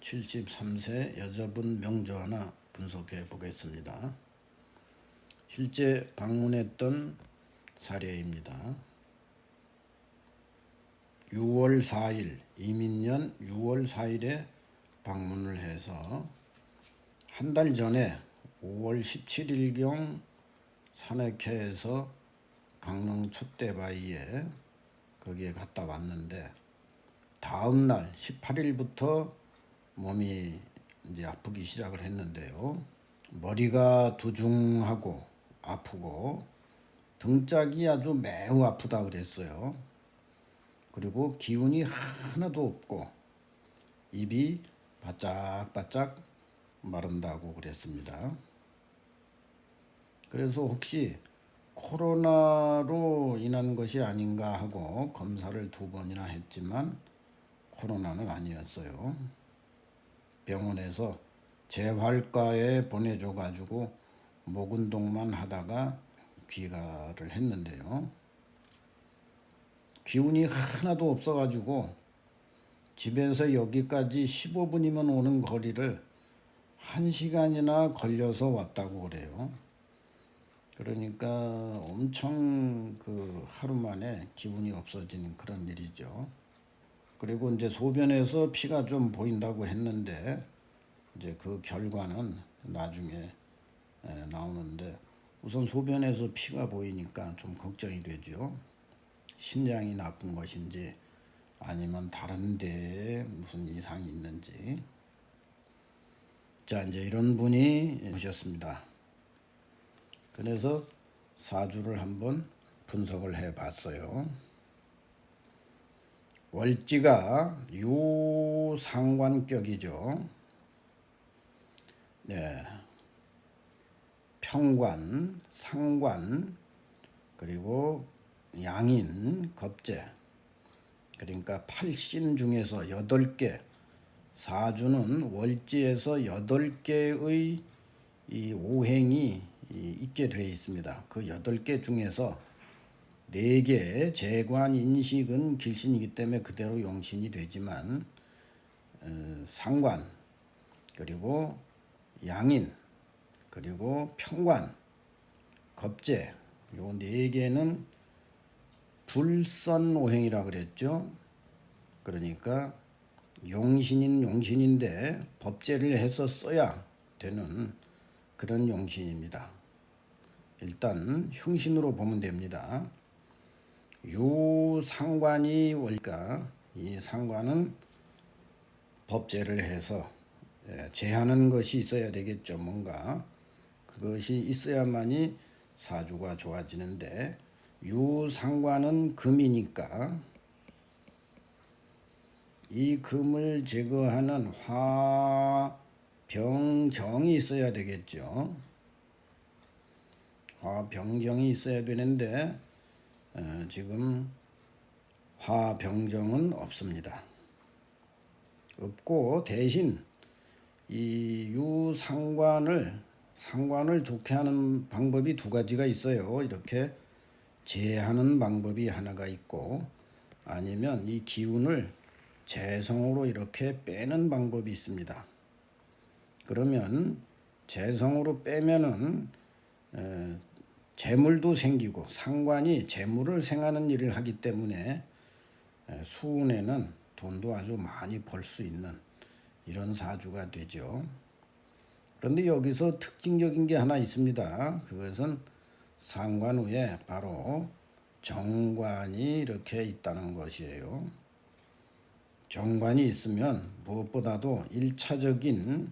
73세 여자분 명조 하나 분석해 보겠습니다. 실제 방문했던 사례입니다. 6월 4일, 이민년 6월 4일에 방문을 해서 한 달 전에 5월 17일경 산악회에서 강릉 촛대바위에 거기에 갔다 왔는데 다음 날 18일부터 몸이 이제 아프기 시작을 했는데요. 머리가 두중하고 아프고 등짝이 아주 매우 아프다 그랬어요. 그리고 기운이 하나도 없고 입이 바짝바짝 마른다고 그랬습니다. 그래서 혹시 코로나로 인한 것이 아닌가 하고 검사를 2번이나 했지만 코로나는 아니었어요. 병원에서 재활과에 보내줘 가지고 목 운동만 하다가 귀가를 했는데요. 기운이 하나도 없어 가지고 집에서 여기까지 15분이면 오는 거리를 1시간이나 걸려서 왔다고 그래요. 그러니까 엄청 하루 만에 기운이 없어지는 그런 일이죠. 그리고 이제 소변에서 피가 좀 보인다고 했는데 이제 그 결과는 나중에 나오는데 우선 소변에서 피가 보이니까 좀 걱정이 되죠. 신장이 나쁜 것인지 아니면 다른 데에 무슨 이상이 있는지. 자, 이제 이런 분이 오셨습니다. 그래서 사주를 한번 분석을 해 봤어요. 월지가 유상관격이죠. 네. 평관, 상관, 그리고 양인, 겁재. 그러니까 8신 중에서 8개, 사주는 월지에서 8개의 이 오행이 있게 되어 있습니다. 그 8개 중에서 4개, 재관, 인식은 길신이기 때문에 그대로 용신이 되지만 상관, 그리고 양인, 그리고 평관, 겁재, 요 4개는 불선오행이라 그랬죠. 그러니까 용신인 용신인데 법제를 해서 써야 되는 그런 용신입니다. 일단 흉신으로 보면 됩니다. 유상관이 월까, 이 상관은 법제를 해서 제하는 것이 있어야 되겠죠. 뭔가 그것이 있어야만이 사주가 좋아지는데 유상관은 금이니까 이 금을 제거하는 화병정이 있어야 되겠죠. 화병정이 있어야 되는데 지금 화병정은 없습니다. 없고 대신 이 상관을 좋게 하는 방법이 2가지가 있어요. 이렇게 제하는 방법이 하나가 있고 아니면 이 기운을 재성으로 이렇게 빼는 방법이 있습니다. 그러면 재성으로 빼면은 재물도 생기고 상관이 재물을 생하는 일을 하기 때문에 수운에는 돈도 아주 많이 벌 수 있는 이런 사주가 되죠. 그런데 여기서 특징적인 게 하나 있습니다. 그것은 상관 후에 바로 정관이 이렇게 있다는 것이에요. 정관이 있으면 무엇보다도 1차적인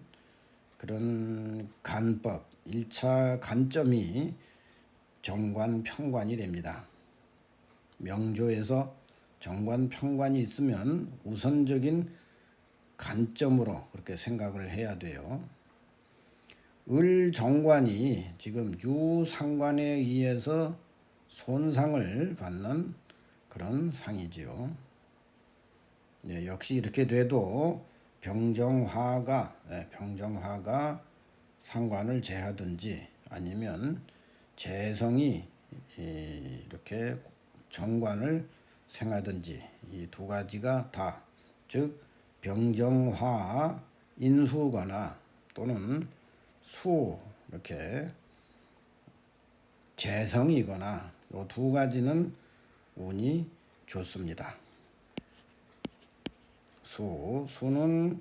그런 간법, 1차 간점이 정관, 평관이 됩니다. 명조에서 정관, 평관이 있으면 우선적인 간점으로 그렇게 생각을 해야 돼요. 을정관이 지금 유상관에 의해서 손상을 받는 그런 상이지요. 네, 역시 이렇게 돼도 병정화가 상관을 제하든지 아니면 재성이 이렇게 정관을 생하든지 이 2가지가 다, 즉 병정화 인수거나 또는 수 이렇게 재성이거나 이 두 가지는 운이 좋습니다. 수는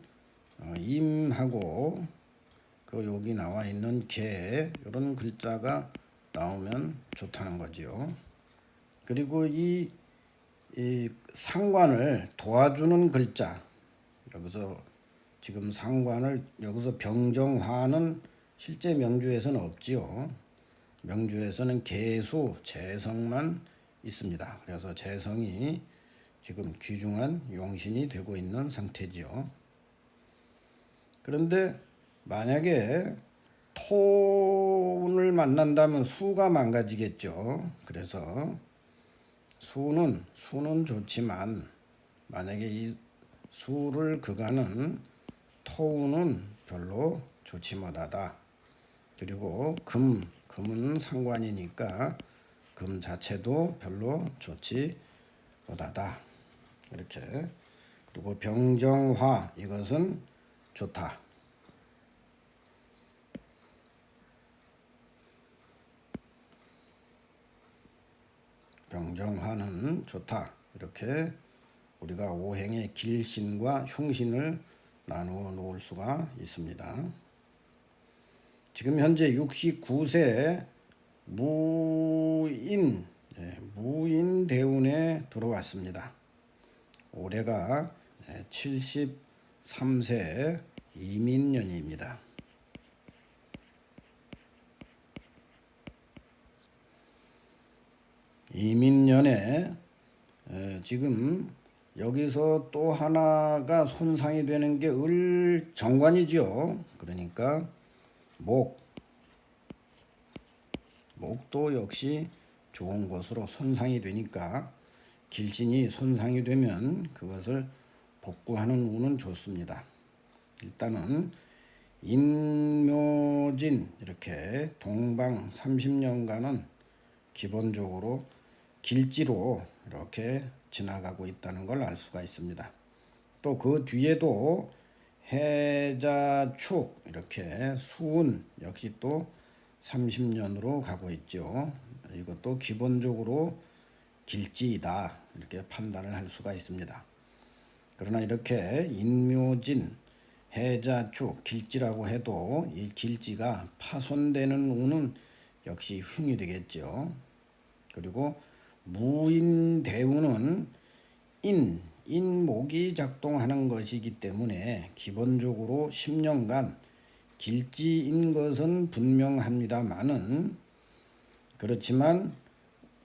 임하고 그 여기 나와 있는 개 이런 글자가 나오면 좋다는 거지요. 그리고 이 상관을 도와주는 글자, 여기서 지금 상관을 여기서 병정화는 실제 명주에서는 없지요. 명주에서는 개수, 재성만 있습니다. 그래서 재성이 지금 귀중한 용신이 되고 있는 상태지요. 그런데 만약에 토운을 만난다면 수가 망가지겠죠. 그래서 수는 좋지만 만약에 이 수를 그가는 토운은 별로 좋지 못하다. 그리고 금은 상관이니까 금 자체도 별로 좋지 못하다. 이렇게. 그리고 병정화 이것은 좋다. 병정화는 좋다. 이렇게 우리가 오행의 길신과 흉신을 나누어 놓을 수가 있습니다. 지금 현재 69세 무인대운에 들어왔습니다. 올해가 73세 이민년입니다. 이민년에 지금 여기서 또 하나가 손상이 되는 게 을정관이죠. 그러니까 목도 역시 좋은 것으로 손상이 되니까 길신이 손상이 되면 그것을 복구하는 운은 좋습니다. 일단은 인묘진 이렇게 동방 30년간은 기본적으로 길지로 이렇게 지나가고 있다는 걸 알 수가 있습니다. 또 그 뒤에도 해자축 이렇게 수운 역시 또 30년으로 가고 있죠. 이것도 기본적으로 길지이다 이렇게 판단을 할 수가 있습니다. 그러나 이렇게 인묘진, 해자축, 길지라고 해도 이 길지가 파손되는 운은 역시 흉이 되겠죠. 그리고 무인대운은 인목이 작동하는 것이기 때문에 기본적으로 10년간 길지인 것은 분명합니다만은 그렇지만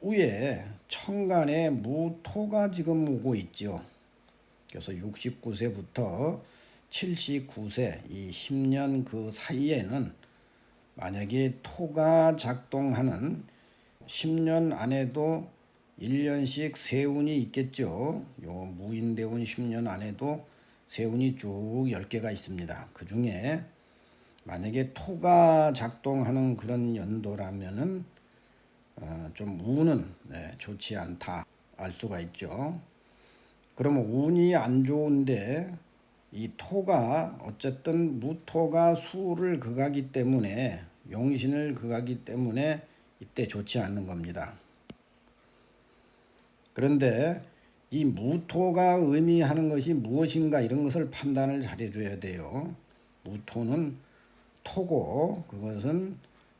위에 천간에 무토가 지금 오고 있죠. 그래서 69세부터 79세 이 10년 그 사이에는 만약에 토가 작동하는 10년 안에도 1년씩 세운이 있겠죠. 요 무인대운 10년 안에도 세운이 쭉 10개가 있습니다. 그 중에 만약에 토가 작동하는 그런 연도라면은 좀 운은 좋지 않다 알 수가 있죠. 그러면 운이 안 좋은데 이 토가 어쨌든 무토가 수를 극하기 때문에 용신을 극하기 때문에 이때 좋지 않는 겁니다. 그런데 이 무토가 의미하는 것이 무엇인가 이런 것을 판단을 잘 해줘야 돼요. 무토는 토고 그것은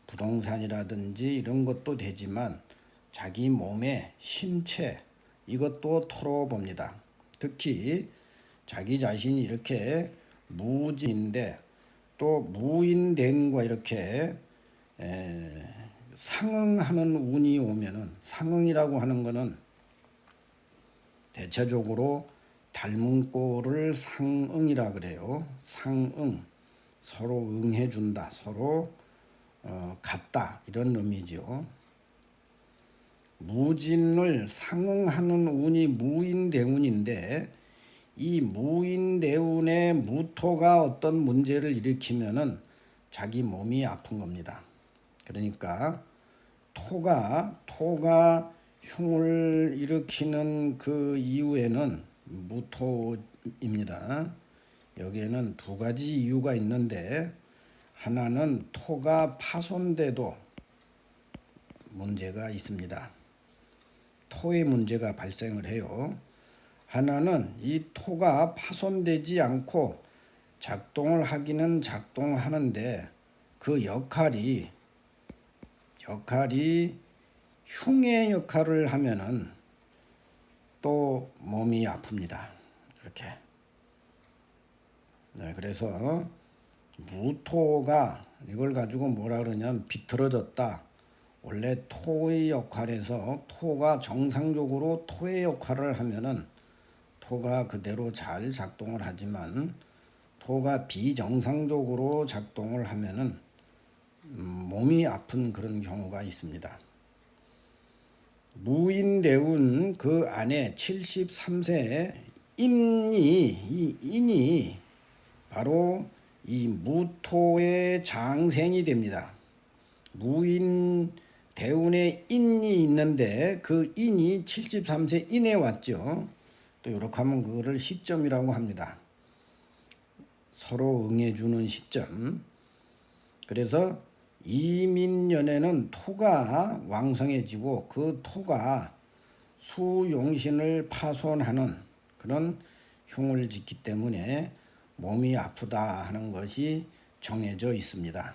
부동산이라든지 이런 것도 되지만 자기 몸의 신체 이것도 토로 봅니다. 특히 자기 자신이 이렇게 무진인데 또 무인된과 이렇게 상응하는 운이 오면은 상응이라고 하는 것은 대체적으로 닮은 꼴을 상응이라 그래요. 상응 서로 응해준다 서로 같다 이런 의미죠. 무진을 상응하는 운이 무인대운인데 이 무인대운의 무토가 어떤 문제를 일으키면은 자기 몸이 아픈 겁니다. 그러니까 토가 흉을 일으키는 그 이후에는 무토입니다. 여기에는 두 가지 이유가 있는데, 하나는 토가 파손돼도 문제가 있습니다. 토의 문제가 발생을 해요. 하나는 이 토가 파손되지 않고 작동을 하기는 작동하는데 그 역할이 흉의 역할을 하면은 또 몸이 아픕니다. 이렇게. 네, 그래서 무토가 이걸 가지고 뭐라 그러냐면 비틀어졌다. 원래 토의 역할에서 토가 정상적으로 토의 역할을 하면은 토가 그대로 잘 작동을 하지만 토가 비정상적으로 작동을 하면은 몸이 아픈 그런 경우가 있습니다. 무인대운 그 안에 73세 인이 바로 이 무토의 장생이 됩니다. 무인대운에 인이 있는데 그 인이 73세 인에 왔죠. 또 이렇게 하면 그거를 시점이라고 합니다. 서로 응해주는 시점. 그래서 이민년에는 토가 왕성해지고 그 토가 수용신을 파손하는 그런 흉을 짓기 때문에 몸이 아프다 하는 것이 정해져 있습니다.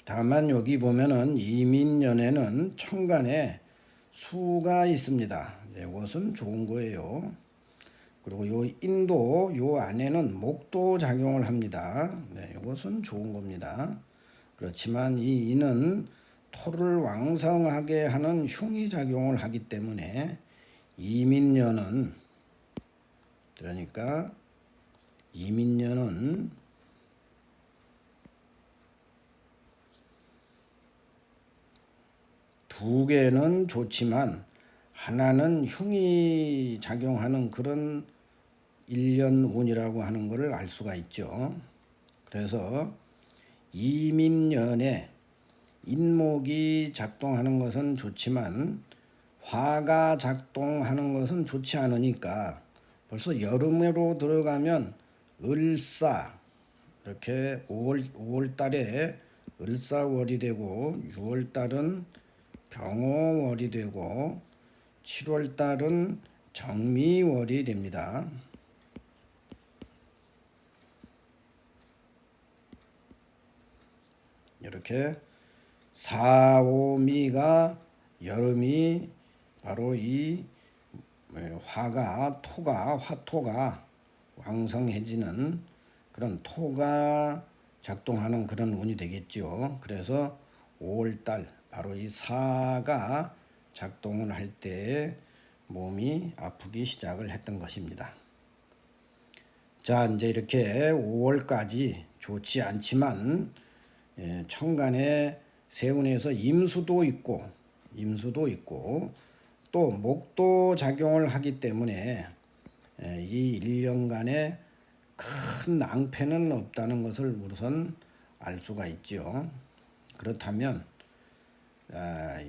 다만 여기 보면은 이민년에는 천간에 수가 있습니다. 이것은 좋은 거예요. 그리고 요 인도 요 안에는 목도 작용을 합니다. 이것은 좋은 겁니다. 그렇지만 이 인은 토를 왕성하게 하는 흉이 작용을 하기 때문에 이민년은 그러니까 이민년은 두 개는 좋지만 하나는 흉이 작용하는 그런 일년운이라고 하는 것을 알 수가 있죠. 그래서 이민년에 인목이 작동하는 것은 좋지만 화가 작동하는 것은 좋지 않으니까 벌써 여름으로 들어가면 을사 이렇게 5월 달에 을사월이 되고 6월 달은 병호월이 되고 7월 달은 정미월이 됩니다. 이렇게 4, 5미가 여름이 바로 이 화토가 왕성해지는 그런 토가 작동하는 그런 운이 되겠죠. 그래서 5월달 바로 이 사가 작동을 할 때 몸이 아프기 시작을 했던 것입니다. 자, 이제 이렇게 5월까지 좋지 않지만 천간에 세운에서 임수도 있고 또 목도 작용을 하기 때문에 이 1년간에 큰 낭패는 없다는 것을 우선 알 수가 있죠. 그렇다면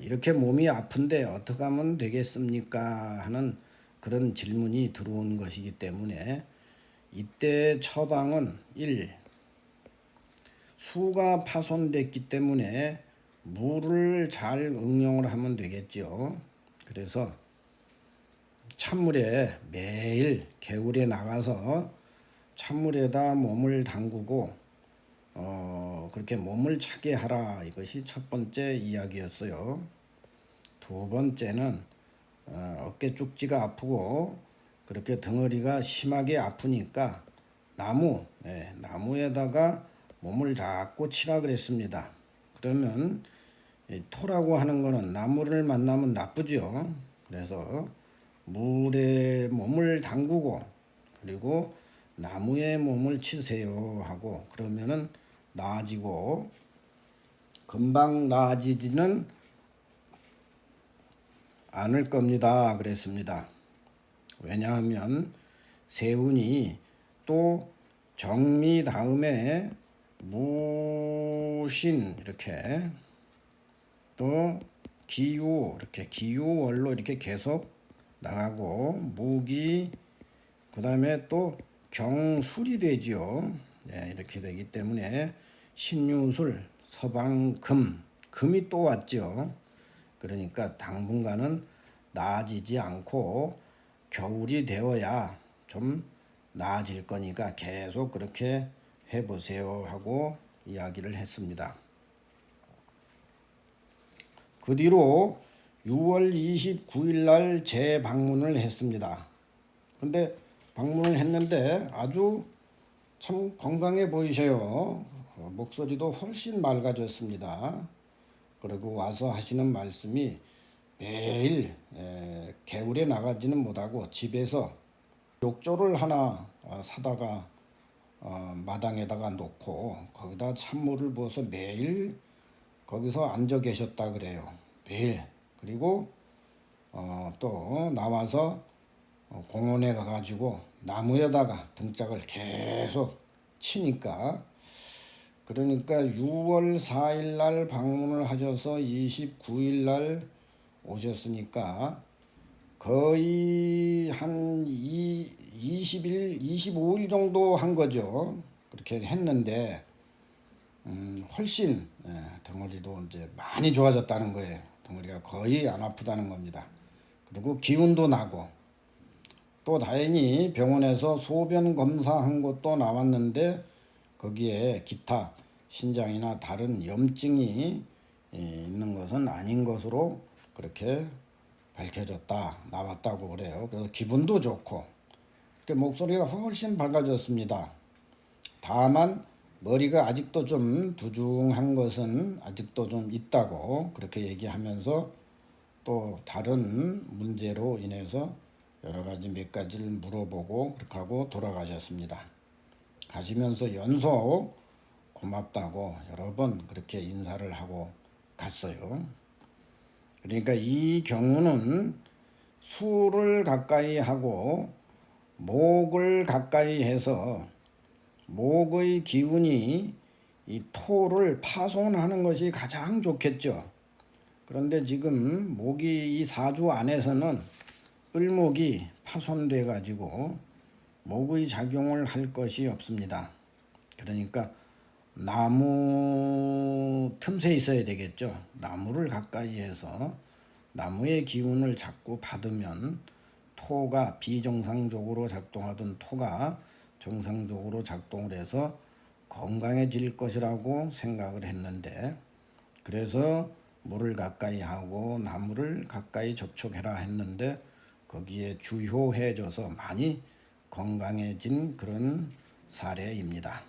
이렇게 몸이 아픈데 어떻게 하면 되겠습니까? 하는 그런 질문이 들어온 것이기 때문에 이때 처방은 1. 수가 파손됐기 때문에 물을 잘 응용을 하면 되겠죠. 그래서 찬물에 매일 개울에 나가서 찬물에다 몸을 담그고 그렇게 몸을 차게 하라. 이것이 첫 번째 이야기였어요. 두 번째는 어깨 쪽지가 아프고 그렇게 덩어리가 심하게 아프니까 나무에다가 몸을 자꾸 치라 그랬습니다. 그러면 토라고 하는 거는 나무를 만나면 나쁘죠. 그래서 물에 몸을 담그고 그리고 나무에 몸을 치세요 하고 그러면은 나아지고 금방 나아지지는 않을 겁니다. 그랬습니다. 왜냐하면 세운이 또 정미 다음에 무신 이렇게 또 기유 이렇게 기유월로 이렇게 계속 나가고 무기 그 다음에 또 경술이 되지요. 네, 이렇게 되기 때문에 신유술, 서방금, 금이 또 왔죠. 그러니까 당분간은 나아지지 않고 겨울이 되어야 좀 나아질 거니까 계속 그렇게 해보세요 하고 이야기를 했습니다. 그 뒤로 6월 29일 날 재방문을 했습니다. 근데 방문을 했는데 아주 참 건강해 보이셔요. 목소리도 훨씬 맑아졌습니다. 그리고 와서 하시는 말씀이 매일 개울에 나가지는 못하고 집에서 욕조를 하나 사다가 마당에다가 놓고 거기다 찬물을 부어서 매일 거기서 앉아 계셨다 그래요. 매일. 그리고 또 나와서 공원에 가가지고 나무에다가 등짝을 계속 치니까 그러니까 6월 4일 날 방문을 하셔서 29일 날 오셨으니까 거의 한 20일, 25일 정도 한 거죠. 그렇게 했는데 훨씬 덩어리도 이제 많이 좋아졌다는 거예요. 덩어리가 거의 안 아프다는 겁니다. 그리고 기운도 나고 또 다행히 병원에서 소변 검사한 것도 나왔는데 거기에 기타 신장이나 다른 염증이 있는 것은 아닌 것으로 그렇게 밝혀졌다 나왔다고 그래요. 그래서 기분도 좋고 목소리가 훨씬 밝아졌습니다. 다만 머리가 아직도 좀 두중한 것은 아직도 좀 있다고 그렇게 얘기하면서 또 다른 문제로 인해서 여러 가지 몇 가지를 물어보고 그렇게 하고 돌아가셨습니다. 가시면서 연속 고맙다고 여러 번 그렇게 인사를 하고 갔어요. 그러니까 이 경우는 수를 가까이 하고 목을 가까이 해서 목의 기운이 이 토를 파손하는 것이 가장 좋겠죠. 그런데 지금 목이 이 사주 안에서는 을목이 파손돼 가지고 목의 작용을 할 것이 없습니다. 그러니까 나무 틈새 있어야 되겠죠. 나무를 가까이 해서 나무의 기운을 자꾸 받으면 토가 비정상적으로 작동하던 토가 정상적으로 작동을 해서 건강해질 것이라고 생각을 했는데 그래서 물을 가까이 하고 나무를 가까이 접촉해라 했는데 거기에 주효해져서 많이 건강해진 그런 사례입니다.